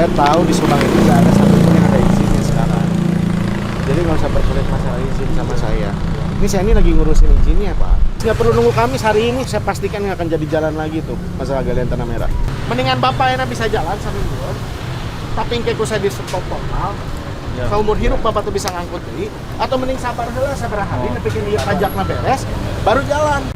Saya tahu di Subang itu nggak ada satupun yang ada izinnya sekarang. Jadi nggak usah berkelit masalah izin sama saya. Ini saya ini lagi ngurusin izinnya, Pak. Nggak perlu nunggu Kamis, hari ini saya pastikan nggak akan jadi jalan lagi tuh masalah galian tanah merah. Mendingan Bapak enak bisa jalan sambil mundur. Tapi engkeku saya di stop total. Ya. Seumur hidup Bapak tuh bisa ngangkut deui, atau mending sabar heula sabaraha hari nepikeun ieu pajakna beres baru jalan.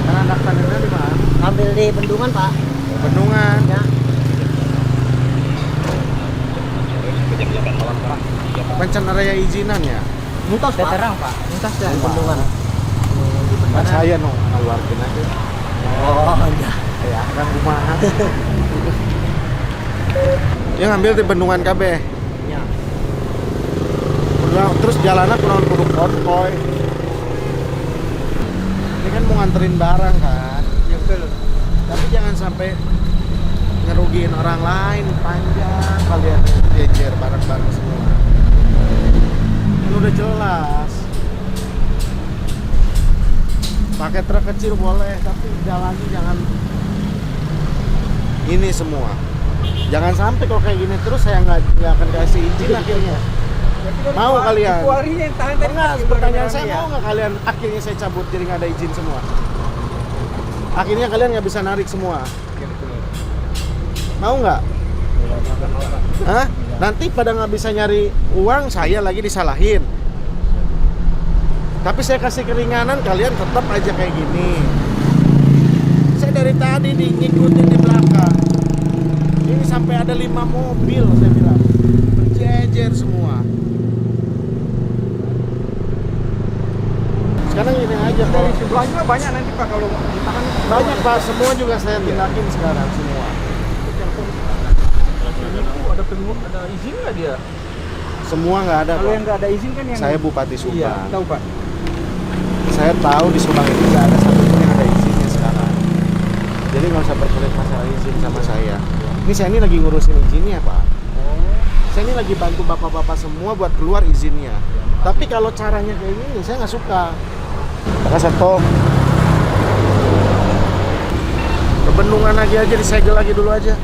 Karena anak tanahnya di mana? Ambil di bendungan, Pak. Bendungan. Ya. Pencenaraya izinan ya. Muntos, Pak. Terang, Pak. Muntos dan bendungan. Kan saya no ngaluarkeun aja. Oh, iya. Ya, kan kumaha. Ya ngambil di bendungan kabeh. Ya. Terus jalannya kurang kudu konvoy. Ini kan mau nganterin barang kan. Ya, betul. Tapi jangan sampai ngerugiin orang lain, panjang kalian jejer barang-barang semua. Kan udah jelas. Pakai truk kecil boleh, tapi jalannya jangan ini semua. Jangan sampai kalau kayak gini terus saya nggak akan kasih izin akhirnya. Mau kalian? Kuarinya yang tahan tadi. Enggak, pertanyaan saya mau nggak kalian akhirnya saya cabut jadi nggak ada izin semua? Akhirnya kalian nggak bisa narik semua. Mau nggak? Hah? Nanti pada nggak bisa nyari uang, saya lagi disalahin. Tapi saya kasih keringanan, kalian tetap aja kayak gini. Saya dari tadi ngikutin di belakang. Ini sampai ada 5 mobil, saya bilang. Berjejer semua. Sekarang ini aja Dari Pak. sebelah juga banyak nanti Pak kalau ditahan. Banyak Pak, semua juga saya tindakin sekarang semua. Ada penunggu, ada izin nggak dia? Semua nggak ada Kalau Pak. yang nggak ada izin kan yang Saya Bupati Iya, Subang. tahu Pak. Saya tahu di Subang itu nggak ada satupun yang ada izinnya sekarang. Jadi nggak usah berkelit masalah izin sama saya. Ini saya ini lagi ngurusin izinnya Pak. Saya ini lagi bantu bapak-bapak semua buat keluar izinnya. Tapi kalau caranya kayak gini saya nggak suka. Maka stop. Ke bendungan lagi aja, disegel lagi dulu aja.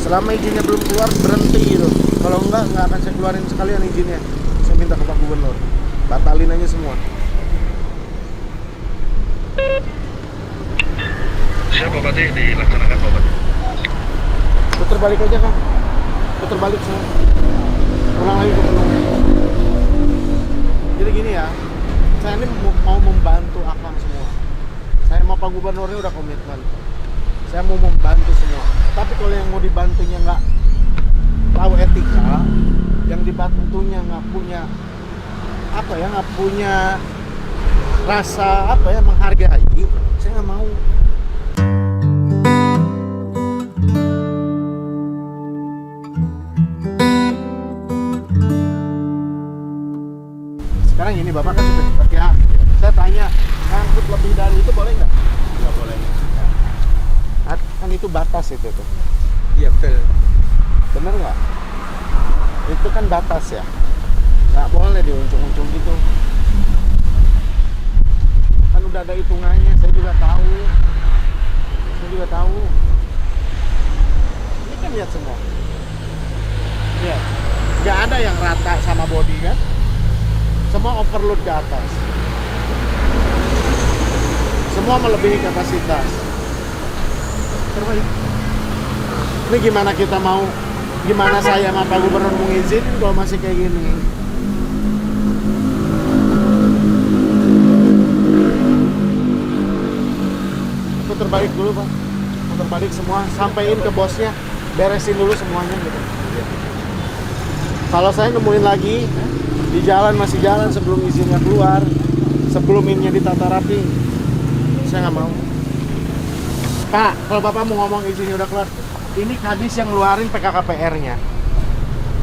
Selama izinnya belum keluar berhenti gitu. Kalau nggak akan saya keluarin sekalian izinnya. Saya minta ke Pak Gubernur. Batalin aja semua. Siap Pak Bupati, dilaksanakan Pak Bupati. Putar balik aja kan. Putar balik semua. Ulang lagi ke bendungan. Jadi gini ya. Saya ini mau membantu Akang semua. Saya sama Pak Gubernurnya udah komitmen. Saya mau membantu semua. Tapi kalau yang mau dibantunya nggak tahu etika, yang dibantunya nggak punya apa ya, nggak punya rasa apa ya, menghargai, saya nggak mau. Sekarang ini Bapak kan sudah pakai hak. Saya tanya, ngangkut lebih dari itu boleh nggak? Nggak boleh. Kan itu batas itu tuh. Iya, betul. Bener nggak? Itu kan batas ya. Nggak boleh diuncung-uncung gitu. Kan udah ada hitungannya, saya juga tahu. Ini kan lihat semua. Lihat. Nggak ada yang rata sama body kan? Semua overload ke atas. Semua melebihi kapasitas. Terbalik. Ini gimana kita mau, gimana saya sama Pak Gubernur mau izin kalau masih kayak gini? Putar balik dulu Pak. Putar balik semua, sampaiin ke bosnya, beresin dulu semuanya gitu. Kalau saya nemuin lagi di jalan, masih jalan sebelum izinnya keluar, sebelum ininya ditata rapi, saya nggak mau. Pak, kalau Bapak mau ngomong izinnya udah keluar, ini Kadis yang ngeluarin PKKPR-nya.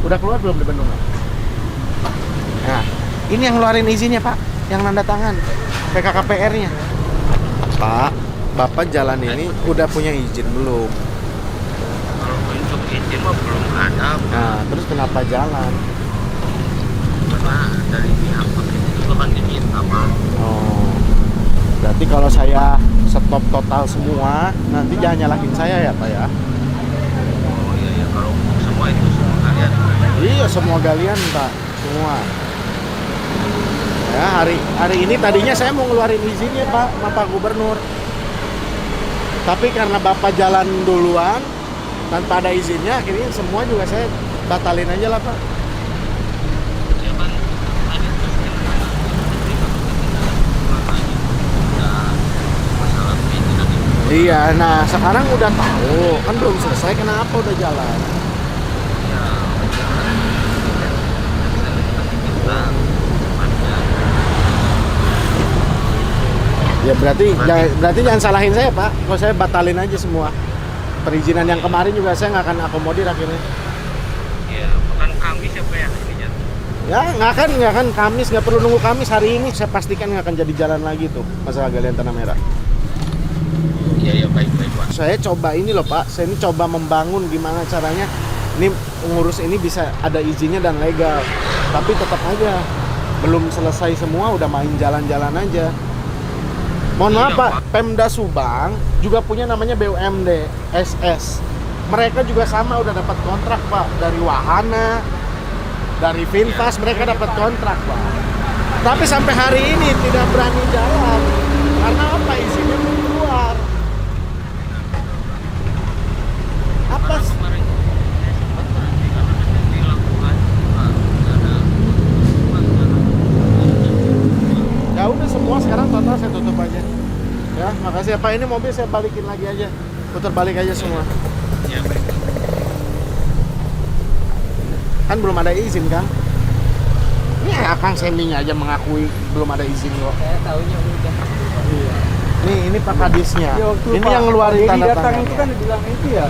Udah keluar belum di Bendungan? Nah, ini yang ngeluarin izinnya Pak. yang nanda tangan PKKPR-nya. Pak, Bapak jalan ini udah punya izin belum? Kalau untuk izin mah belum ada, Nah, terus kenapa jalan? karena dari pihak pemilik itu kan diminta Pak. Oh, berarti kalau saya stop total semua, nanti jangan nyalahin saya ya Pak ya? Oh iya, kalau semua itu semua kalian. Iya, semua galian Pak, semua. Ya, hari ini tadinya saya mau ngeluarin izinnya Pak, sama Pak Gubernur. Tapi karena Bapak jalan duluan, tanpa ada izinnya, akhirnya semua juga saya batalin aja lah Pak. Ya kan tadi masalah perizinan itu. Iya, nah sekarang udah tahu, kan belum selesai, kenapa udah jalan? Ya, kita Ya berarti jangan salahin saya Pak, kalau saya batalin aja semua. Perizinan yang kemarin juga saya nggak akan akomodir akhirnya. ya bukan kami siapa ya ininya. Ya nggak akan Kamis, nggak perlu nunggu Kamis, hari ini saya pastikan nggak akan jadi jalan lagi tuh masalah galian tanah merah. Iya baik Pak. Saya coba ini loh Pak, saya ini coba membangun gimana caranya ini ngurus ini bisa ada izinnya dan legal. Tapi tetap aja belum selesai semua udah main jalan-jalan aja. Mohon maaf Iya, Pak, Pak. Pemda Subang juga punya namanya BUMD SS. Mereka juga sama udah dapat kontrak Pak dari Wahana, dari Vinfast, mereka dapat kontrak Pak. Tapi sampai hari ini tidak berani jalan. Karena apa? Izinnya belum keluar. Apa? Karena kemarin saya sempat berhenti karena dilakukan nggak ada Ya udah semua sekarang total saya tutup aja. Ya, makasih ya Pak. Ini mobil saya balikin lagi aja. Putar balik aja semua. ya baik. Kan belum ada izin kan? Ini Akang Seminya aja mengakui belum ada izin kok. Saya tahunya udah. Iya. Ini Pak Kadisnya. Ya, waktu Ini Pak yang ngeluarin Dedi tanda datang tangan. itu kan dibilang itu ya.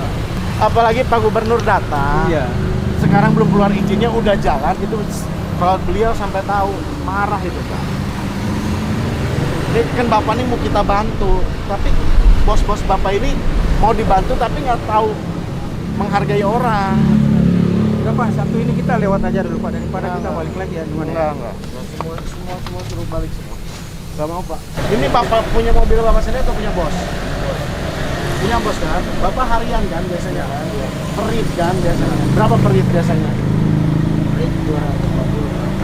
Apalagi Pak Gubernur datang. Iya. Sekarang belum keluar izinnya udah jalan itu, kalau beliau sampai tahu marah itu Pak. Ini kan Bapak ini mau kita bantu, tapi bos-bos Bapak ini mau dibantu tapi nggak tahu menghargai orang. Udah Pak, satu ini kita lewat aja dulu Pak, daripada Enggak, kita enggak. balik lagi ya gimana ya? Enggak. Semua suruh balik semua. Gak mau Pak. Ini Bapak punya mobil Bapak sendiri atau punya bos? Punya bos kan? Bapak harian kan biasanya kan? Perit kan biasanya. Berapa perit biasanya? Perit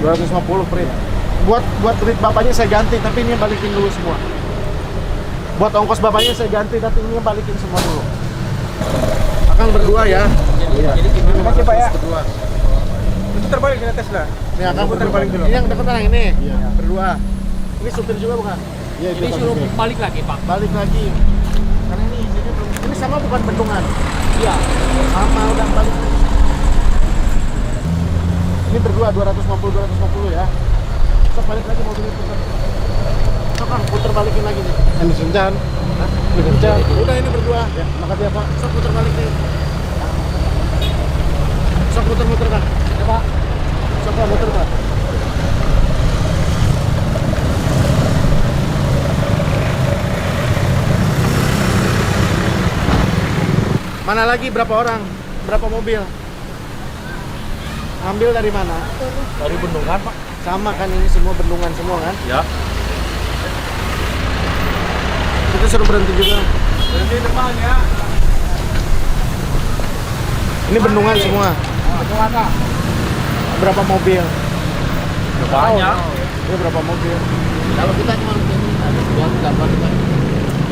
250 perit. Buat perit Bapaknya saya ganti, tapi ini balikin dulu semua. Buat ongkos Bapaknya saya ganti, tapi ini balikin semua dulu. Akan berdua ya. Jadi terima kasih Pak ya. Berdua. Itu terbalik kita tes lah. Ini akan Putar balik dulu. Ini yang dekat yang ini. Berdua. Ini supir juga bukan? Iya, Ini suruh balik lagi Pak. balik lagi. Karena ini izinnya belum. Ini sama bukan bendungan. Iya. Sama udah balik. Ini berdua 250 ya. Sok balik lagi mobilnya putar. Sok Kang, putar balikin lagi nih. Ini senjan. Senjan. Udah ini berdua. Ya, makasih ya Pak. Sok putar balik nih. Sok muter-muter Kang. Ya Pak. Sok Pak muter Pak. Mana lagi berapa orang? Berapa mobil? Ambil dari mana? Dari bendungan Pak. Sama kan ini semua bendungan semua kan? Ya. Kita suruh berhenti juga. Berhenti depan ya. Ini bendungan semua. Bendungan Pak. Berapa mobil? Banyak. Ini berapa mobil? Kalau kita cuma yang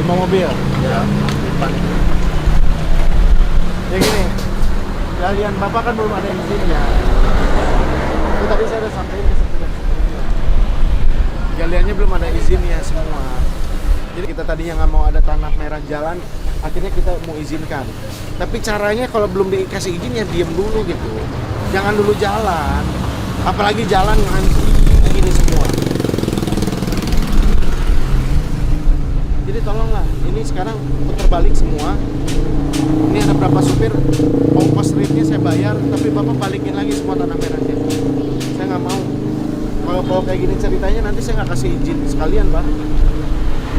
5 mobil. Ya. Ya gini. Kalian Bapak kan belum ada izinnya. Itu tadi saya udah sampaikan ke sebelumnya. Galiannya belum ada izinnya semua. Jadi kita tadinya nggak mau ada tanah merah jalan, akhirnya kita mau izinkan. Tapi caranya kalau belum dikasih izin ya diem dulu gitu. Jangan dulu jalan. Apalagi jalan ngantri gini semua. Jadi tolonglah, ini sekarang putar balik semua. Ini ada berapa supir, ongkos rate-nya saya bayar, tapi Bapak balikin lagi semua tanah merahnya. Saya nggak mau. kalau kayak gini ceritanya nanti saya nggak kasih izin sekalian Pak.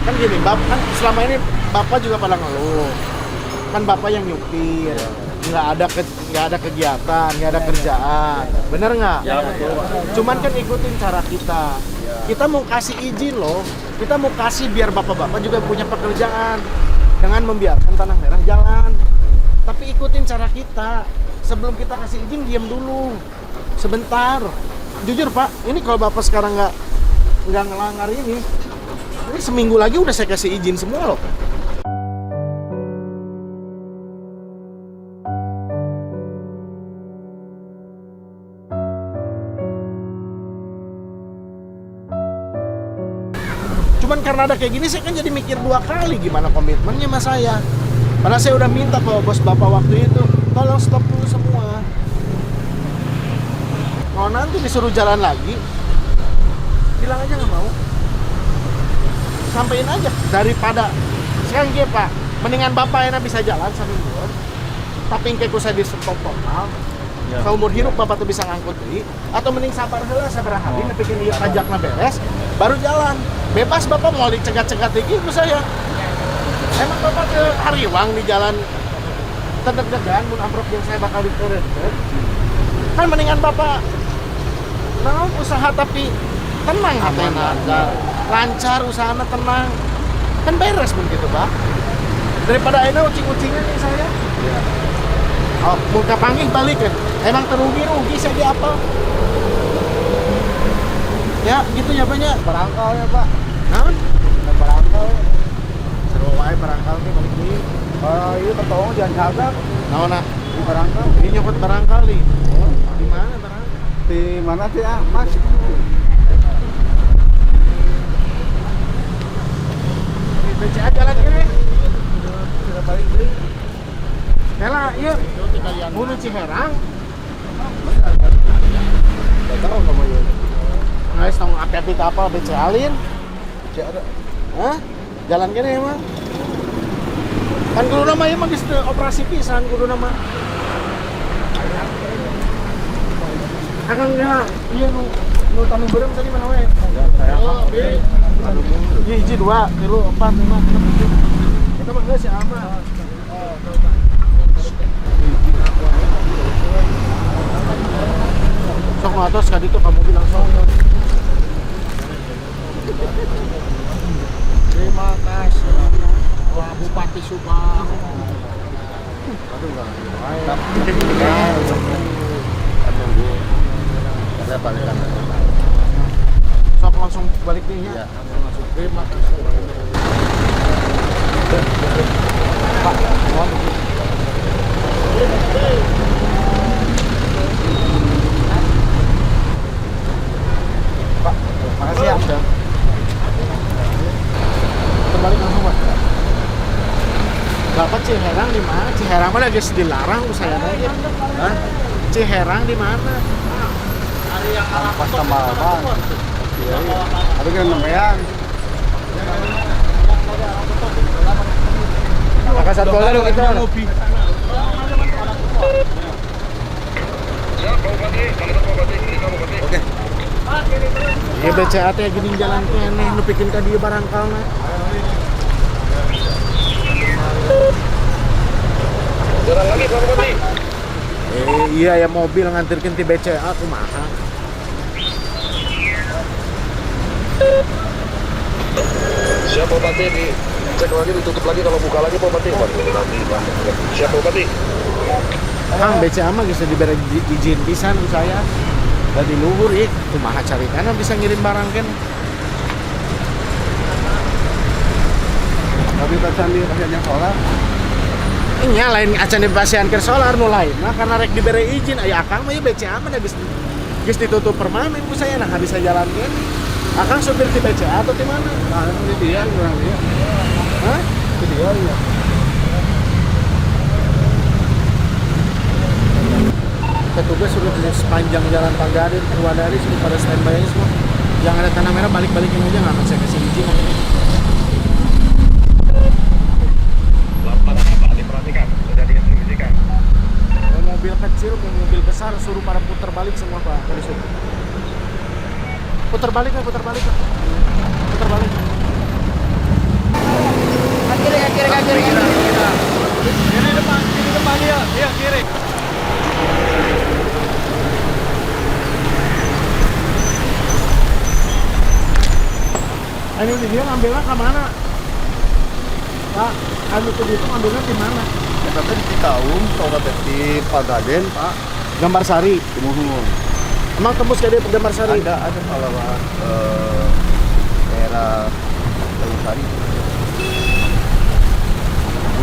Kan gini, kan selama ini Bapak juga pada ngeluh. Kan Bapak yang nyupir, nggak ada kegiatan, nggak ada kerjaan, bener nggak? Ya, betul. Cuman kan ikutin cara kita. Kita mau kasih izin loh, kita mau kasih biar bapak-bapak juga punya pekerjaan dengan membiarkan tanah merah jalan. Tapi ikutin cara kita. Sebelum kita kasih izin, diam dulu sebentar. Jujur Pak, ini kalau bapak sekarang nggak ngelanggar ini seminggu lagi udah saya kasih izin semua loh. Cuman karena ada kayak gini saya kan jadi mikir 2 kali gimana komitmennya sama saya. Karena saya udah minta ke bos bapak waktu itu, tolong stop dulu semua. Kalau nanti disuruh jalan lagi, bilang aja nggak mau. Sampein aja daripada sekarang gini Pak, mendingan bapak enak bisa jalan sambil buat. Tapi engkeku saya di stop total. Seumur hidup bapak tuh bisa ngangkut deui, atau mending sabar heula sabaraha hari bikin ieu pajakna beres baru jalan. Bebas bapak mau dicegat-cegat lagi ku saya. Emang bapak ke Hariwang di jalan tedeg-degan mun amprok yang saya bakal dikeureukeun. Kan mendingan bapak naon usaha tapi tenang hatena, lancar usahana tenang. Kan beres begitu, Pak. Daripada ayeuna ucing-ucingan nih saya. Iya. Oh, muka panggil balik kan. Emang terugi saya di apa? Ya, gitu ya banyak. Barangkal ya Pak. Naon? Ada barangkal. Seru wae barangkal teh balik deui. Iya ketemu jangan jaga. Naon nah? Di barangkal. Ini nyokot barangkal nih. Oh, di mana barangkal? Di mana sih Mas? Di BCA jalan kiri. Sudah balik beli. Kela, iya. Bunuh Ciherang. Enggak tahu kamu ya. Guys, tong api-api apa BCA Alin? Cek ada. Hah? Jalan kene emang. Kan kudu nama emang geus operasi pisan kudu nama. Akang ya, iya nu tanu beureum tadi mana we? Saya Oh, bi. Iya, hiji 2, 3, 4, 5, 6, 7. Kita mah geus si Ama. Sok ngatos ka ditu kamu bilang sok. Terima kasih Pak Bupati Subang. Aduh enggak. Ada balikan. Sok langsung balik nih ya. Langsung terima kasih. Pak, mohon. Pak, makasih ya. Terbalik langsung Pak. Bapak Ciherang di mana? Ciherang mana guys dilarang saya aja. Hah? Ciherang di mana? Pas tambah apa? Tapi kan namanya Kakak satu lagi dong kita. ngopi. Oke. Iya BCA teh gini jalan keneh nu pikeun ka dieu barangkalna. Jalan lagi Pak Bupati. Iya ya mobil ngantirkeun ti BCA kumaha. Siap Pak Bupati, dicek lagi, ditutup lagi kalau buka lagi Pak Bupati. Siap Pak Bupati. Kang BCA mah geus dibere izin pisan ku saya. Da di luhur ieu kumaha caritana bisa ngirim barang kan. Tapi pasan di pasiennya solar. Nya lain acan dipasihan ke solar nu lain nah karena rek dibere izin aya akang mah ieu BCA mah geus ditutup permanen ku saya nah bisa jalan kan. Akang supir di BCA atau di mana? Nah, ini dia kurang dia. Hah? Itu dia ya. Petugas sudah di sepanjang jalan Pagari, Purwadari sudah pada standby aja semua. Yang ada tanah merah balik-balikin aja nggak akan saya kasih izin. Lampan apa diperhatikan? Sudah diinstruksikan. Mau mobil kecil, mau mobil besar suruh pada putar balik semua Pak. Dari situ. Putar balik lah. Putar balik. Kiri. Ini depan dia. Iya, kiri. Ini dia ngambilnya ke mana? Pak, anu tuh itu ngambilnya di mana? Ya, tapi di Cikaum, kalau di Pagaden, Pak, Gambar Sari. Tumuhun. Emang tembus kayak dia Gambar Sari? Ada kalau lewat daerah Sari.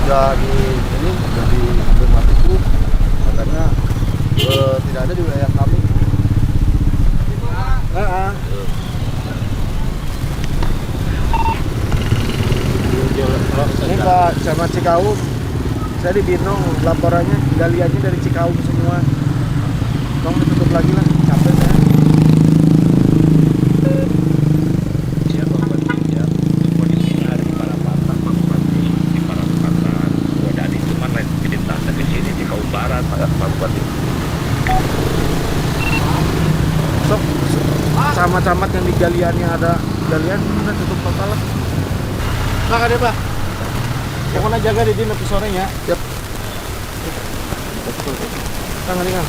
Udah di Matiku, katanya tidak ada di wilayah kami. Heeh. Ini Pak Camat Cikaum. Saya di Binong, laporannya galiannya dari Cikaum semua. Tolong ditutup lagi lah, capek saya. Iya, Pak Bupati. Ya, kondisi hari para patah, Pak Bupati. Di para patah, dan itu mana lintasan ke sini di Kaum Barat, Pak Bupati. Sok, camat-camat yang di galiannya ada galian, udah tutup total lah. Nah, ada Pak. Pokoknya jaga di dina sore ya. Siap. Tangan.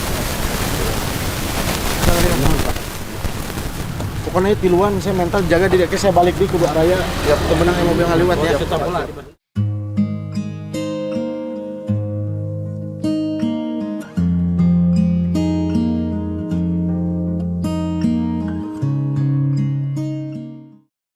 Pokoknya tiluan saya mental jaga diri, saya balik di kudu araya. Siap, temenang yang mobil ngaliwat ya. Siap. Kita bola.